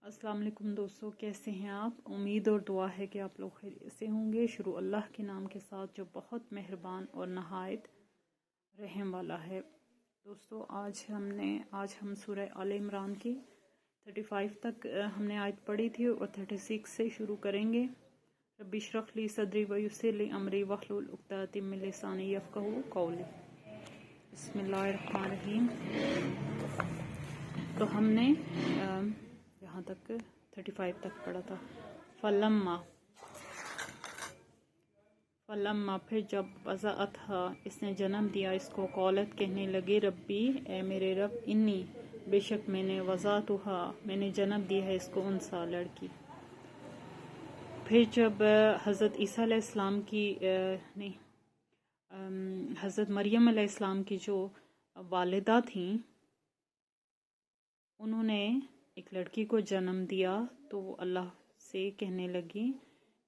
السلام علیکم دوستو، کیسے ہیں آپ؟ امید اور دعا ہے کہ آپ لوگ خیریت سے ہوں گے۔ شروع اللہ کے نام کے ساتھ جو بہت مہربان اور نہایت رحم والا ہے۔ دوستو آج ہم سورہ آل عمران کی 35 تک ہم نے آیت پڑھی تھی اور 36 سے شروع کریں گے۔ رب اشرح لی صدری ویسر لی امری واحلل عقدۃ من لسانی یفقہوا قولی۔ بسم اللہ الرحمن الرحیم۔ تو ہم نے یہاں تک 35 تک پڑھا تھا۔ فلما پھر جب وضعتھا اس نے جنم دیا اس کو، قولت کہنے لگی ربی اے میرے رب، انی بے شک میں نے وضعتھا میں نے جنم دی ہے اس کو انثی لڑکی۔ پھر جب حضرت عیسیٰ علیہ السلام کی حضرت مریم علیہ السلام کی جو والدہ تھیں انہوں نے ایک لڑکی کو جنم دیا، تو وہ اللہ سے کہنے لگی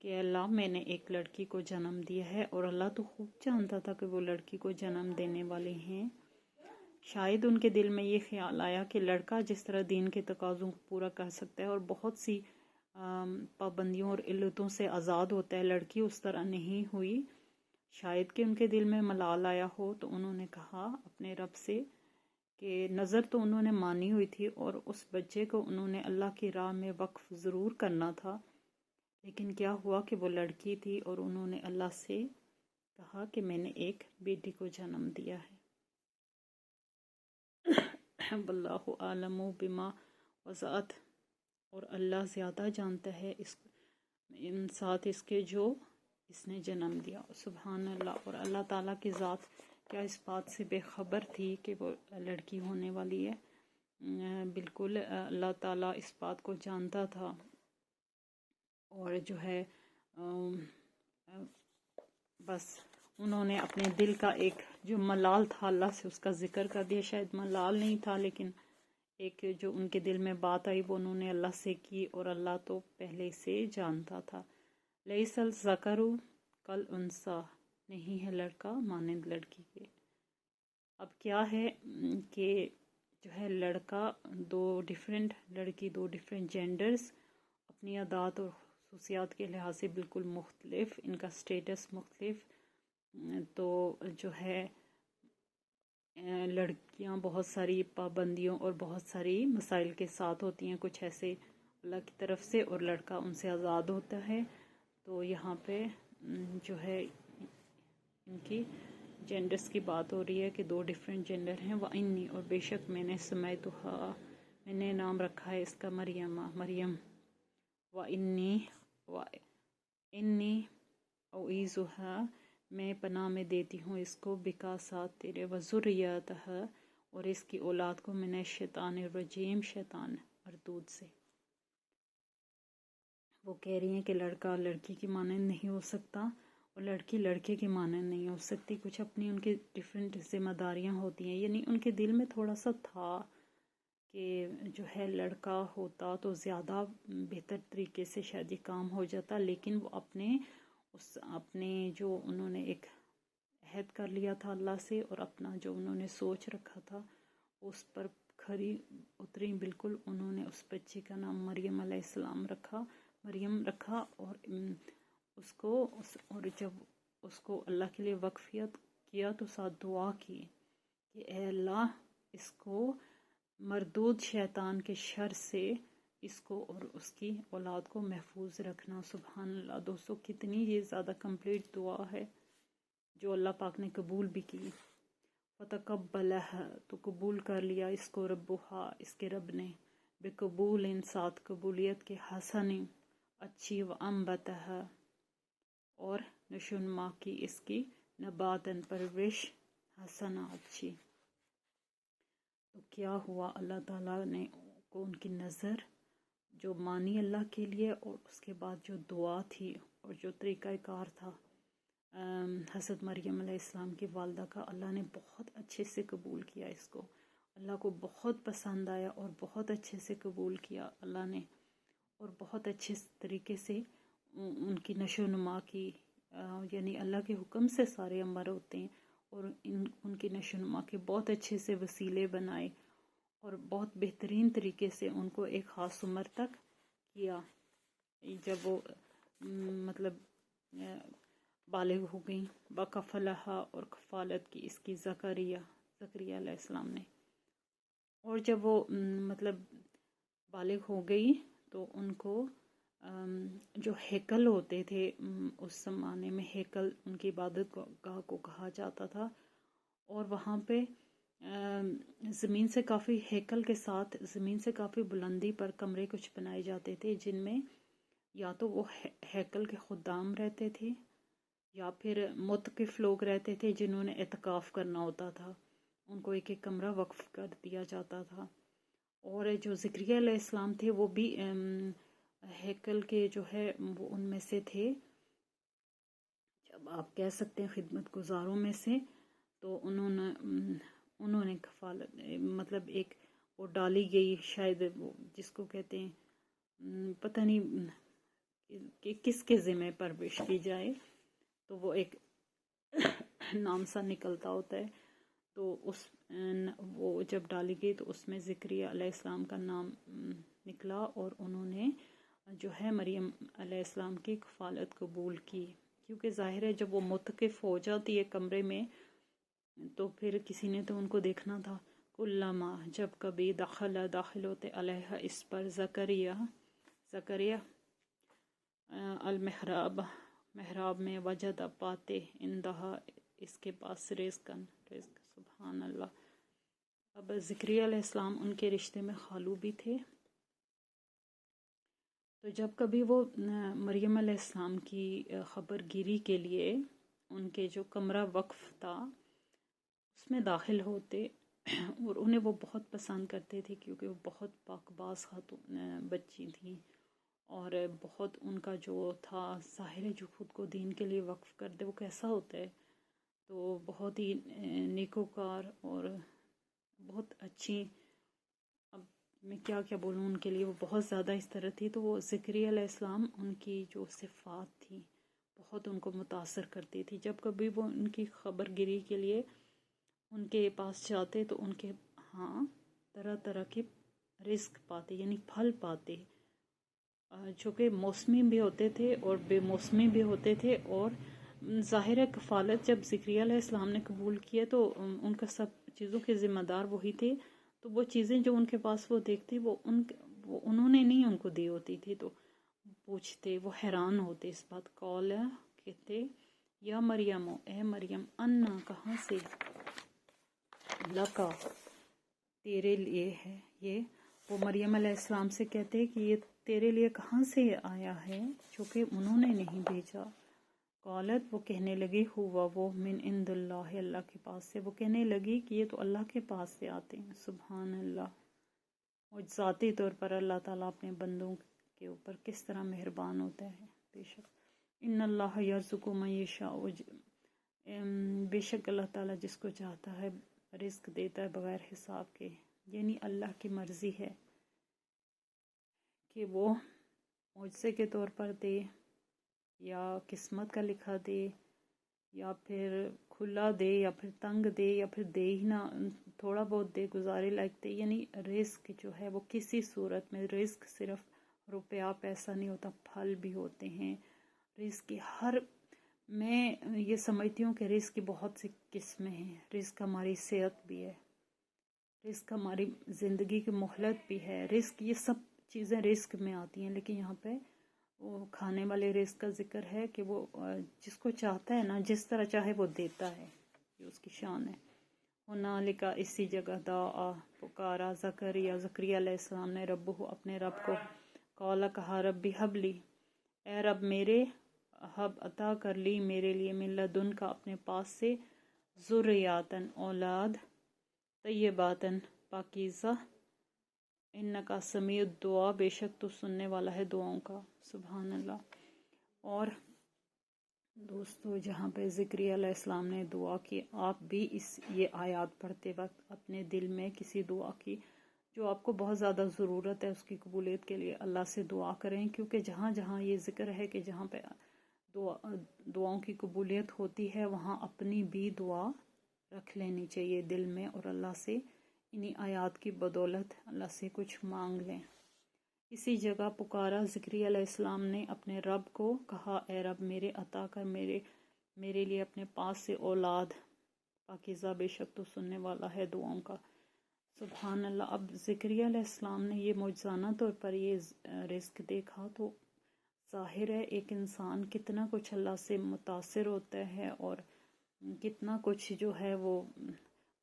کہ اللہ میں نے ایک لڑکی کو جنم دیا ہے، اور اللہ تو خوب جانتا تھا کہ وہ لڑکی کو جنم دینے والے ہیں۔ شاید ان کے دل میں یہ خیال آیا کہ لڑکا جس طرح دین کے تقاضوں کو پورا کر سکتا ہے اور بہت سی پابندیوں اور علتوں سے آزاد ہوتا ہے، لڑکی اس طرح نہیں ہوئی۔ شاید کہ ان کے دل میں ملال آیا ہو، تو انہوں نے کہا اپنے رب سے کہ نظر تو انہوں نے مانی ہوئی تھی اور اس بچے کو انہوں نے اللہ کی راہ میں وقف ضرور کرنا تھا، لیکن کیا ہوا کہ وہ لڑکی تھی اور انہوں نے اللہ سے کہا کہ میں نے ایک بیٹی کو جنم دیا ہے۔ واللہ اعلم بما وضعت، اور اللہ زیادہ جانتا ہے ساتھ اس کے جو اس نے جنم دیا۔ سبحان اللہ، اور اللہ تعالیٰ کی ذات کیا اس بات سے بے خبر تھی کہ وہ لڑکی ہونے والی ہے؟ بالکل اللہ تعالیٰ اس بات کو جانتا تھا، اور جو ہے بس انہوں نے اپنے دل کا ایک جو ملال تھا اللہ سے اس کا ذکر کر دیا۔ شاید ملال نہیں تھا، لیکن ایک جو ان کے دل میں بات آئی وہ انہوں نے اللہ سے کی، اور اللہ تو پہلے سے جانتا تھا۔ لیس الذکر کالانثی، نہیں ہے لڑکا مانند لڑکی کے۔ اب کیا ہے کہ جو ہے لڑکا لڑکی دو ڈیفرنٹ جینڈرز، اپنی عادات اور خصوصیات کے لحاظ سے بالکل مختلف، ان کا سٹیٹس مختلف۔ تو جو ہے لڑکیاں بہت ساری پابندیوں اور بہت ساری مسائل کے ساتھ ہوتی ہیں، کچھ ایسے اللہ کی طرف سے، اور لڑکا ان سے آزاد ہوتا ہے۔ تو یہاں پہ جو ہے ان کی جینڈرز کی بات ہو رہی ہے کہ دو ڈیفرنٹ جینڈر ہیں۔ وَإِنِّي، اور بے شک میں نے سمیتُهَا میں نے نام رکھا ہے اس کا مریم۔ وَإِنِّي أُعِيذُهَا، میں پناہ میں دیتی ہوں اس کو، بکا ساتھ تیرے، وَذُرِّيَّتَهَا، اور اس کی اولاد کو، من الشیطان الرجیم، شیطان مردود سے۔ وہ کہہ رہی ہیں کہ لڑکا لڑکی کی مانند نہیں ہو سکتا اور لڑکی لڑکے کی مانند نہیں ہو سکتی، کچھ اپنی ان کی ڈیفرنٹ ذمہ داریاں ہوتی ہیں۔ یعنی ان کے دل میں تھوڑا سا تھا کہ جو ہے لڑکا ہوتا تو زیادہ بہتر طریقے سے شاید یہ کام ہو جاتا، لیکن وہ اپنے جو انہوں نے ایک عہد کر لیا تھا اللہ سے، اور اپنا جو انہوں نے سوچ رکھا تھا اس پر کھری اتری بالکل۔ انہوں نے اس بچے کا نام مریم علیہ السلام رکھا، اور جب اس کو اللہ کے لیے وقفیت کیا تو ساتھ دعا کی کہ اے اللہ اس کو مردود شیطان کے شر سے اس کو اور اس کی اولاد کو محفوظ رکھنا۔ سبحان اللہ دوستو، کتنی یہ زیادہ کمپلیٹ دعا ہے جو اللہ پاک نے قبول بھی کی۔ فَتَقَبَّلَهَا، تو قبول کر لیا اس کو، ربُّہا اس کے رب نے، بقبول ساتھ قبولیت کے، حسن اچھی، وَأَنبَتَهَا اور نشوونما کی اس کی، نباتن پرورش، حسنا اچھی۔ تو کیا ہوا، اللہ تعالیٰ نے کو ان کی نظر جو مانی اللہ کے لیے، اور اس کے بعد جو دعا تھی اور جو طریقہ کار تھا حضرت مریم علیہ السلام کی والدہ کا، اللہ نے بہت اچھے سے قبول کیا اس کو۔ اللہ کو بہت پسند آیا اور بہت اچھے سے قبول کیا اللہ نے، اور بہت اچھے طریقے سے ان کی نشو و نما کی۔ یعنی اللہ کے حکم سے سارے امر ہوتے ہیں، اور ان کی نشو و نما کے بہت اچھے سے وسیلے بنائے، اور بہت بہترین طریقے سے ان کو ایک خاص عمر تک کیا. جب وہ مطلب بالغ ہو گئیں، بکفلہا اور کفالت کی اس کی زکریا علیہ السلام نے. اور جب وہ مطلب بالغ ہو گئی تو ان کو جو ہیکل ہوتے تھے اس زمانے میں، ہیکل ان کی عبادت گاہ کو کہا جاتا تھا، اور وہاں پہ زمین سے کافی ہیکل کے ساتھ زمین سے کافی بلندی پر کمرے کچھ بنائے جاتے تھے، جن میں یا تو وہ ہیکل کے خدام رہتے تھے یا پھر متقف لوگ رہتے تھے جنہوں نے اعتکاف کرنا ہوتا تھا. ان کو ایک ایک کمرہ وقف کر دیا جاتا تھا. اور جو زکریا علیہ السلام تھے وہ بھی ہیکل کے جو ہے وہ ان میں سے تھے، جب آپ کہہ سکتے ہیں خدمت گزاروں میں سے. تو انہوں نے کفالت مطلب ایک وہ ڈالی گئی، شاید وہ جس کو کہتے ہیں پتہ نہیں کہ کس کے ذمہ پرورش کی جائے، تو وہ ایک نام سا نکلتا ہوتا ہے. تو وہ جب ڈالی گئی تو اس میں زکریا علیہ السلام کا نام نکلا، اور انہوں نے جو ہے مریم علیہ السلام کی کفالت قبول کی. کیونکہ ظاہر ہے جب وہ متقف ہو جاتی ہے کمرے میں تو پھر کسی نے تو ان کو دیکھنا تھا. کلما جب کبھی داخل ہوتے علیہ اس پر زکریا المحراب محراب میں وجد پاتے اندہا اس کے پاس رزق. سبحان اللہ. اب زکریا علیہ السلام ان کے رشتے میں خالو بھی تھے. تو جب کبھی وہ مریم علیہ السلام کی خبر گیری کے لیے ان کے جو کمرہ وقف تھا اس میں داخل ہوتے، اور انہیں وہ بہت پسند کرتے تھے کیونکہ وہ بہت پاک باز خاتون بچی تھیں، اور بہت ان کا جو تھا ظاہر جو خود کو دین کے لیے وقف کر دے وہ کیسا ہوتا ہے. تو بہت ہی نیکوکار اور بہت اچھی، اب میں کیا بولوں ان کے لیے، وہ بہت زیادہ اس طرح تھی. تو وہ زکریا علیہ السلام ان کی جو صفات تھی بہت ان کو متاثر کرتی تھی. جب کبھی وہ ان کی خبر گیری کے لیے ان کے پاس جاتے تو ان کے ہاں طرح طرح کے رزق پاتے، یعنی پھل پاتے، جو کہ موسمی بھی ہوتے تھے اور بے موسمی بھی ہوتے تھے. اور ظاہر کفالت جب زکریا علیہ السلام نے قبول کیا تو ان کا سب چیزوں کے ذمہ دار وہی تھے. تو وہ چیزیں جو ان کے پاس وہ دیکھتے وہ انہوں نے نہیں ان کو دی ہوتی تھی. تو پوچھتے، وہ حیران ہوتے اس بات. قولا کہتے، یا مریم اے مریم، انا کہاں سے، لکا تیرے لیے ہے یہ. وہ مریم علیہ السلام سے کہتے کہ یہ تیرے لیے کہاں سے آیا ہے جو کہ انہوں نے نہیں بھیجا. قالت وہ کہنے لگی، ہوا وہ من عند اللہ اللہ کے پاس سے. وہ کہنے لگی کہ یہ تو اللہ کے پاس سے آتے ہیں. سبحان اللہ. اور ذاتی طور پر اللہ تعالیٰ اپنے بندوں کے اوپر کس طرح مہربان ہوتا ہے. بے شک ان اللہ یرزق من یشاء، بے شک اللہ تعالیٰ جس کو چاہتا ہے رزق دیتا ہے بغیر حساب کے. یعنی اللہ کی مرضی ہے کہ وہ معجزے کے طور پر دے، یا قسمت کا لکھا دے، یا پھر کھلا دے، یا پھر تنگ دے، یا پھر دے ہی نہ، تھوڑا بہت دے، گزارے لائق دے. یعنی رزق جو ہے وہ کسی صورت میں، رزق صرف روپیہ پیسہ نہیں ہوتا، پھل بھی ہوتے ہیں. رزق کی میں یہ سمجھتی ہوں کہ رزق کی بہت سی قسمیں ہیں. رزق ہماری صحت بھی ہے، رزق ہماری زندگی کی مہلت بھی ہے. رزق یہ سب چیزیں رزق میں آتی ہیں. لیکن یہاں پہ وہ کھانے والے رزق کا ذکر ہے کہ وہ جس کو چاہتا ہے نا، جس طرح چاہے وہ دیتا ہے، یہ اس کی شان ہے. ہنالک اسی جگہ دعا پکارا زکریا علیہ السلام نے ربہ اپنے رب کو. قال کہا ربی حبلی، اے رب میرے، حب عطا کر لی میرے لیے، من لدن کا اپنے پاس سے، ذریاتن اولاد، طیباتن پاکیزہ، انکا سمیع الدعا بے شک تو سننے والا ہے دعاؤں کا. سبحان اللہ. اور دوستو جہاں پہ زکریا علیہ السلام نے دعا کی، آپ بھی یہ آیات پڑھتے وقت اپنے دل میں کسی دعا کی جو آپ کو بہت زیادہ ضرورت ہے اس کی قبولیت کے لیے اللہ سے دعا کریں. کیونکہ جہاں جہاں یہ ذکر ہے کہ جہاں پہ دعاؤں کی قبولیت ہوتی ہے وہاں اپنی بھی دعا رکھ لینی چاہیے دل میں اور اللہ سے انہی آیات کی بدولت اللہ سے کچھ مانگ لیں۔ اسی جگہ پکارا زکریا علیہ السلام نے اپنے رب کو، کہا اے رب میرے عطا کر میرے لیے اپنے پاس سے اولاد پاکیزہ، بے شک تو سننے والا ہے دعاؤں کا۔ سبحان اللہ۔ اب زکریا علیہ السلام نے یہ معجزانہ طور پر یہ رزق دیکھا تو ظاہر ہے ایک انسان کتنا کچھ اللہ سے متاثر ہوتا ہے اور کتنا کچھ جو ہے وہ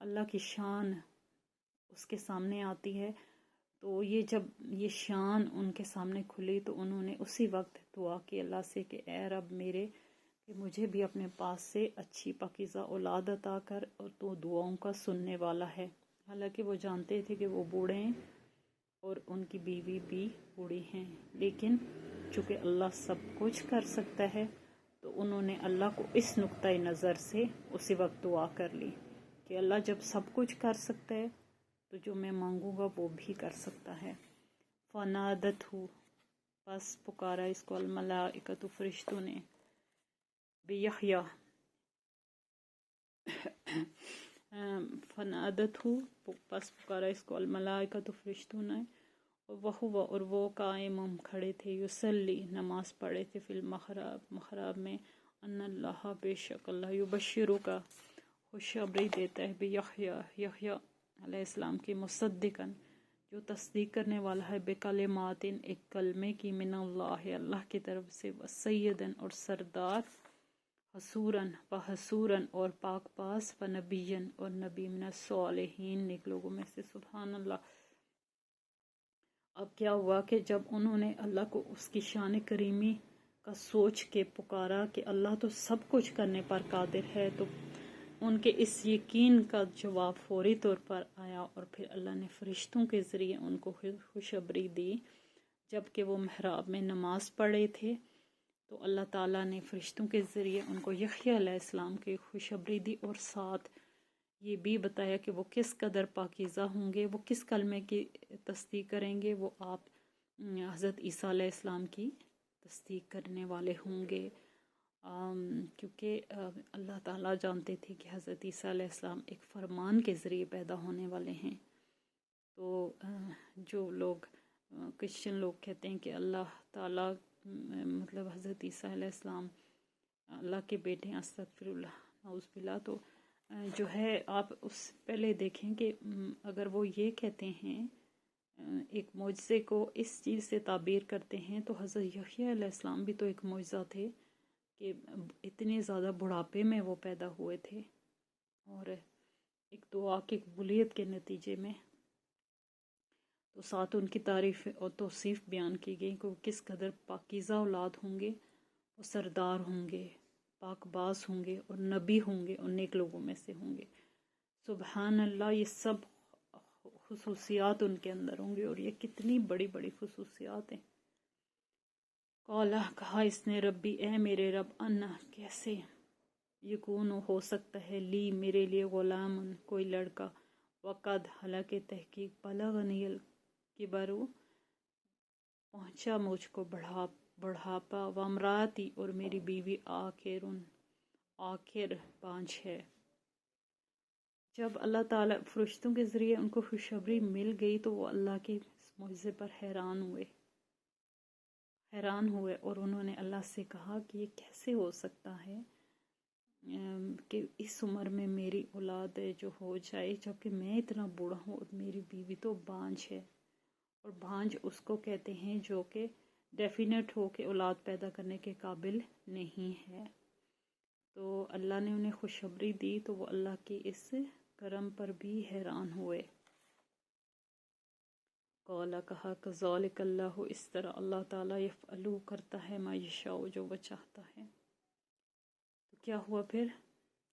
اللہ کی شان اس کے سامنے آتی ہے۔ تو یہ جب یہ شان ان کے سامنے کھلی تو انہوں نے اسی وقت دعا کی اللہ سے کہ اے رب میرے، کہ مجھے بھی اپنے پاس سے اچھی پاکیزہ اولاد عطا کر، اور تو دعاؤں کا سننے والا ہے۔ حالانکہ وہ جانتے تھے کہ وہ بوڑھے ہیں اور ان کی بیوی بھی بوڑھی ہیں، لیکن چونکہ اللہ سب کچھ کر سکتا ہے تو انہوں نے اللہ کو اس نقطۂ نظر سے اسی وقت دعا کر لی کہ اللہ جب سب کچھ کر سکتا ہے تو جو میں مانگوں گا وہ بھی کر سکتا ہے۔ فنادتہ، پس پکارا اس کو الملائکۃ، فرشتوں نے، بیحییٰ، فنادتہ، پس پکارا اس کو الملائکۃ، فرشتوں نے، اور وہ قائم کھڑے تھے، یصلی، نماز پڑھے تھے، فی المحراب میں، ان اللہ، بے شک اللہ، یبشرو کا، خوشخبری دیتا ہے، بیحییٰ، یحییٰ علیہ السلام کی، مصدقاً، جو تصدیق کرنے والا ہے، بکلمات، ایک کلمے کی، من اللہ، اللہ کی طرف سے، وسیداً، اور سردار، حصوراً، بحصوراً، اور پاک پاس، ونبیاً، اور نبی، من الصالحین، نیک لوگوں میں سے۔ سبحان اللہ۔ اب کیا ہوا کہ جب انہوں نے اللہ کو اس کی شان کریمی کا سوچ کے پکارا کہ اللہ تو سب کچھ کرنے پر قادر ہے، تو ان کے اس یقین کا جواب فوری طور پر آیا، اور پھر اللہ نے فرشتوں کے ذریعے ان کو خوشخبری دی۔ جب کہ وہ محراب میں نماز پڑھے تھے تو اللہ تعالیٰ نے فرشتوں کے ذریعے ان کو یحییٰ علیہ السلام کی خوشخبری دی، اور ساتھ یہ بھی بتایا کہ وہ کس قدر پاکیزہ ہوں گے، وہ کس کلمے کی تصدیق کریں گے، وہ آپ حضرت عیسیٰ علیہ السلام کی تصدیق کرنے والے ہوں گے، کیونکہ اللہ تعالیٰ جانتے تھے کہ حضرت عیسیٰ علیہ السلام ایک فرمان کے ذریعے پیدا ہونے والے ہیں۔ تو جو لوگ کرسچن لوگ کہتے ہیں کہ اللہ تعالیٰ مطلب حضرت عیسیٰ علیہ السلام اللہ کے بیٹے ہیں، استغفر اللہ، نعوذ باللہ، تو جو ہے آپ اس پہلے دیکھیں کہ اگر وہ یہ کہتے ہیں ایک معجزے کو اس چیز سے تعبیر کرتے ہیں، تو حضرت یحییٰ علیہ السلام بھی تو ایک معجزہ تھے کہ اتنے زیادہ بڑھاپے میں وہ پیدا ہوئے تھے، اور ایک دعا کی قبولیت کے نتیجے میں، تو ساتھ ان کی تعریف اور توصیف بیان کی گئی کہ وہ کس قدر پاکیزہ اولاد ہوں گے، وہ سردار ہوں گے، پاک باز ہوں گے، اور نبی ہوں گے، اور نیک لوگوں میں سے ہوں گے۔ سبحان اللہ، یہ سب خصوصیات ان کے اندر ہوں گے، اور یہ کتنی بڑی بڑی خصوصیات ہیں۔ قالا، کہا اس نے، ربی، اے میرے رب، انا، کیسے، یکون، ہو سکتا ہے، لی، میرے لیے، غلام، کوئی لڑکا، وقد، حالانکہ تحقیق، بلغنی الکبر، پہنچا مجھ کو بڑھاپا، وامراتی، اور میری بیوی آخر بانجھ ہے۔ جب اللہ تعالیٰ فرشتوں کے ذریعے ان کو خوشخبری مل گئی تو وہ اللہ کے اس معجزے پر حیران ہوئے، اور انہوں نے اللہ سے کہا کہ یہ کیسے ہو سکتا ہے کہ اس عمر میں میری اولاد جو ہو جائے، جبکہ میں اتنا بوڑھا ہوں، اور میری بیوی تو بانجھ ہے۔ اور بانجھ اس کو کہتے ہیں جو کہ ڈیفینیٹ ہو کہ اولاد پیدا کرنے کے قابل نہیں ہے۔ تو اللہ نے انہیں خوشخبری دی تو وہ اللہ کے اس کرم پر بھی حیران ہوئے۔ قالا، کہا، کذالک اللہ، اس طرح اللہ تعالیٰ، یفعل، کرتا ہے، ما یشاء، جو وہ چاہتا ہے۔ تو کیا ہوا پھر؟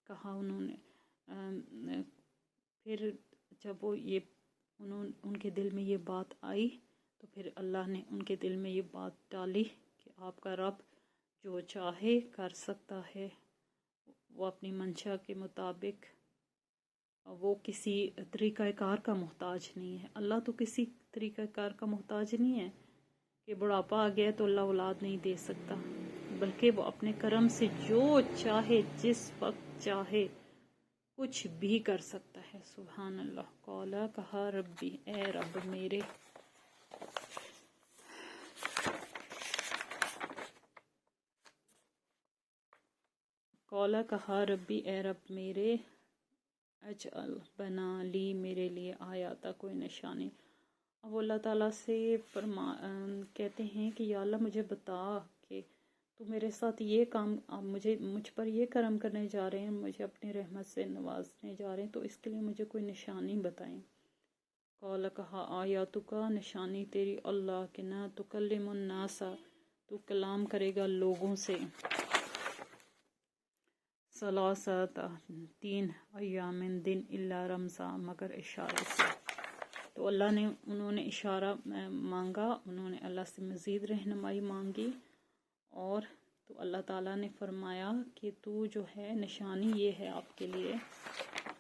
کہا انہوں نے، پھر جب وہ ان کے دل میں یہ بات آئی تو پھر اللہ نے ان کے دل میں یہ بات ڈالی کہ آپ کا رب جو چاہے کر سکتا ہے، وہ اپنی منشا کے مطابق، وہ کسی طریقہ کار کا محتاج نہیں ہے۔ اللہ تو کسی طریقہ کار کا محتاج نہیں ہے کہ بڑھاپا آ گیا تو اللہ اولاد نہیں دے سکتا، بلکہ وہ اپنے کرم سے جو چاہے، جس وقت چاہے، کچھ بھی کر سکتا ہے. سبحان اللہ. قالا کہا ربی اے رب میرے. قالا کہا ربی اے رب میرے. اجعل بنا لی میرے لیے آیاتا کوئی نشانی. اب اللہ تعالیٰ سے کہتے ہیں کہ یا اللہ مجھے بتا کہ تو میرے ساتھ یہ کام آپ مجھ پر یہ کرم کرنے جا رہے ہیں، مجھے اپنی رحمت سے نوازنے جا رہے ہیں، تو اس کے لیے مجھے کوئی نشانی بتائیں. قال کہا آیاتو کا نشانی تیری اللہ کہ نہ تکلم الناس تو کلام کرے گا لوگوں سے. ثلاثت 3 ایام دن الا رمضا مگر اشارے سے. تو اللہ نے انہوں نے اشارہ مانگا، انہوں نے اللہ سے مزید رہنمائی مانگی، اور تو اللہ تعالیٰ نے فرمایا کہ تو جو ہے نشانی یہ ہے آپ کے لیے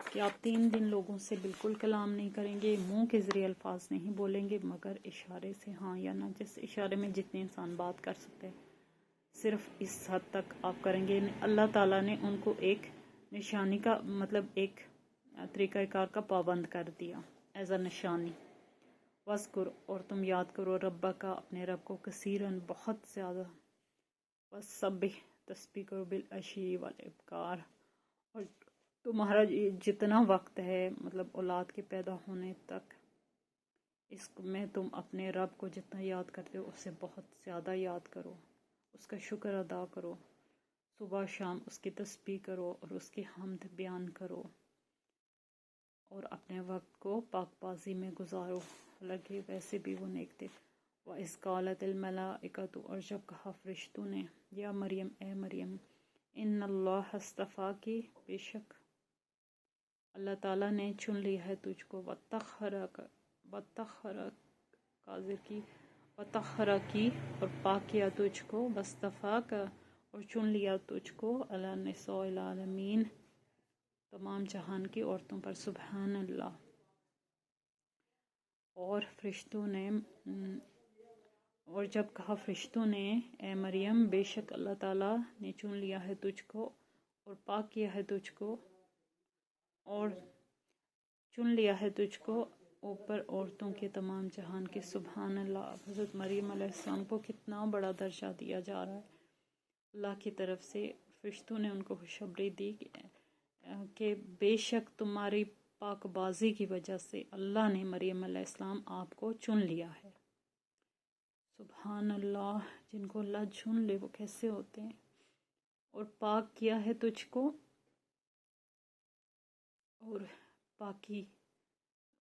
کہ آپ 3 دن لوگوں سے بالکل کلام نہیں کریں گے، منہ کے ذریعے الفاظ نہیں بولیں گے مگر اشارے سے، ہاں یا نہ، جس اشارے میں جتنے انسان بات کر سکتے ہیں صرف اس حد تک آپ کریں گے. اللہ تعالیٰ نے ان کو ایک نشانی کا مطلب ایک طریقہ کار کا پابند کر دیا ایز اے نشانی. وذکر اور تم یاد کرو ربا کا اپنے رب کو کثیرن بہت زیادہ. وسبح تسبیح کرو بالعشی والابکار، اور تمہارا جتنا وقت ہے مطلب اولاد کے پیدا ہونے تک اس میں تم اپنے رب کو جتنا یاد کرتے ہو اس سے بہت زیادہ یاد کرو، اس کا شکر ادا کرو، صبح شام اس کی تسبیح کرو اور اس کی حمد بیان کرو، اور اپنے وقت کو پاک بازی میں گزارو، لگے ویسے بھی وہ نیک تھے. وَإِذْ قَالَتِ الْمَلَائِكَةُ اور جب کہا فرشتوں نے یا مریم اے مریم ان اللہ اصطفاکی بے شک اللہ تعالیٰ نے چن لیا ہے تجھ کو، وطہرکی اور پاک کیا تجھ کو، واصطفاک اور چن لیا تجھ کو، علی نساء العالمین تمام جہان کی عورتوں پر. سبحان اللہ. اور جب کہا فرشتوں نے اے مریم بے شک اللہ تعالیٰ نے چن لیا ہے تجھ کو اور پاک کیا ہے تجھ کو اور چن لیا ہے تجھ کو اوپر عورتوں کے تمام جہان کے. سبحان اللہ. حضرت مریم علیہ السلام کو کتنا بڑا درجہ دیا جا رہا ہے اللہ کی طرف سے. فرشتوں نے ان کو خوشخبری دی کہ بے شک تمہاری پاک بازی کی وجہ سے اللہ نے مریم علیہ السلام آپ کو چن لیا ہے. سبحان اللہ. جن کو اللہ چن لے وہ کیسے ہوتے ہیں. اور پاک کیا ہے تجھ کو، اور پاکی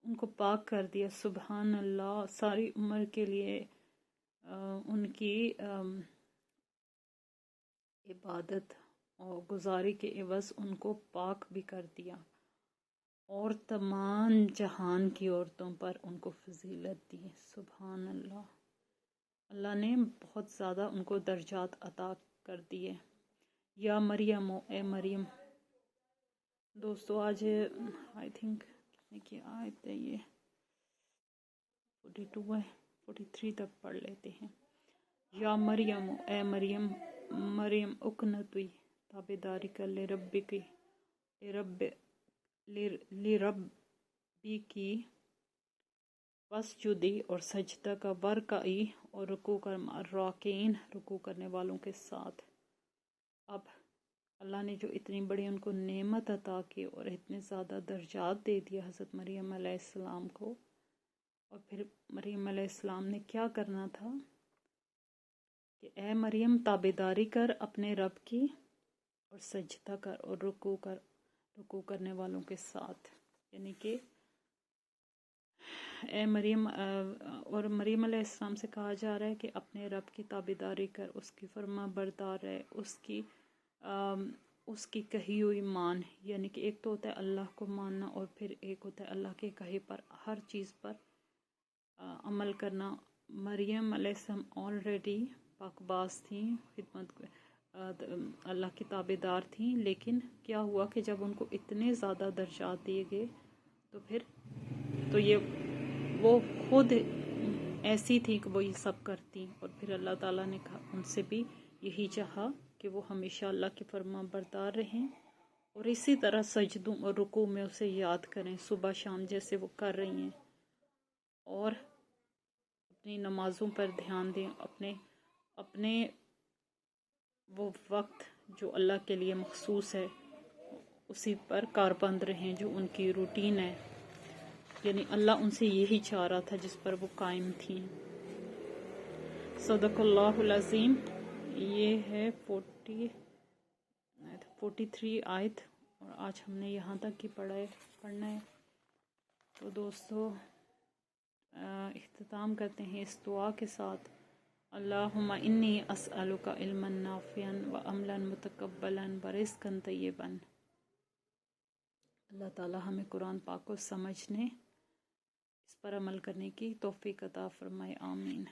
ان کو پاک کر دیا. سبحان اللہ. ساری عمر کے لیے ان کی عبادت اور گزاری کے عوض ان کو پاک بھی کر دیا، اور تمام جہان کی عورتوں پر ان کو فضیلت دی. سبحان اللہ. اللہ نے بہت زیادہ ان کو درجات عطا کر دیے. یا مریم اے مریم. دوستو آج آئی تھنک کتنے کی آیت ہے یہ 42 ہے، 43 تک پڑھ لیتے ہیں. یا مریم اے مریم، مریم اقنتی تابداری کر لے ربی کی کی وسجدی اور سجدہ کا، ورکعی اور رکوع کر، راکعین رکوع کرنے والوں کے ساتھ. اب اللہ نے جو اتنی بڑی ان کو نعمت عطا کی اور اتنے زیادہ درجات دے دیا حضرت مریم علیہ السلام کو، اور پھر مریم علیہ السلام نے کیا کرنا تھا کہ اے مریم تابعداری کر اپنے رب کی اور سجدہ کر اور رکوع کرنے والوں کے ساتھ. یعنی کہ اے مریم، اور مریم علیہ السلام سے کہا جا رہا ہے کہ اپنے رب کی تابعداری کر، اس کی فرما بردار ہے، اس کی کہی ہوئی مان. یعنی کہ ایک تو ہوتا ہے اللہ کو ماننا اور پھر ایک ہوتا ہے اللہ کے کہے پر ہر چیز پر عمل کرنا. مریم علیہ السلام آلریڈی پاک باز تھیں، خدمت اللہ کی تابعدار تھیں، لیکن کیا ہوا کہ جب ان کو اتنے زیادہ درجات دیے گئے تو پھر تو وہ خود ایسی تھی کہ وہ یہ سب کرتی، اور پھر اللہ تعالیٰ نے ان سے بھی یہی چاہا کہ وہ ہمیشہ اللہ کے فرما بردار رہیں اور اسی طرح سجدوں اور رکوع میں اسے یاد کریں صبح شام جیسے وہ کر رہی ہیں، اور اپنی نمازوں پر دھیان دیں، اپنے وہ وقت جو اللہ کے لیے مخصوص ہے اسی پر کاربند رہیں جو ان کی روٹین ہے، یعنی اللہ ان سے یہی چاہ رہا تھا جس پر وہ قائم تھیں۔ صدق اللہ العظیم۔ یہ ہے 43 آیت، اور آج ہم نے یہاں تک ہی پڑھنا ہے۔ تو دوستو اختتام کرتے ہیں اس دعا کے ساتھ، اللہم انی اسألک علما نافعا وعملا متقبلا ورزقا طیبا۔ اللہ تعالی ہمیں قرآن پاک کو سمجھنے، اس پر عمل کرنے کی توفیق عطا فرمائے، آمین۔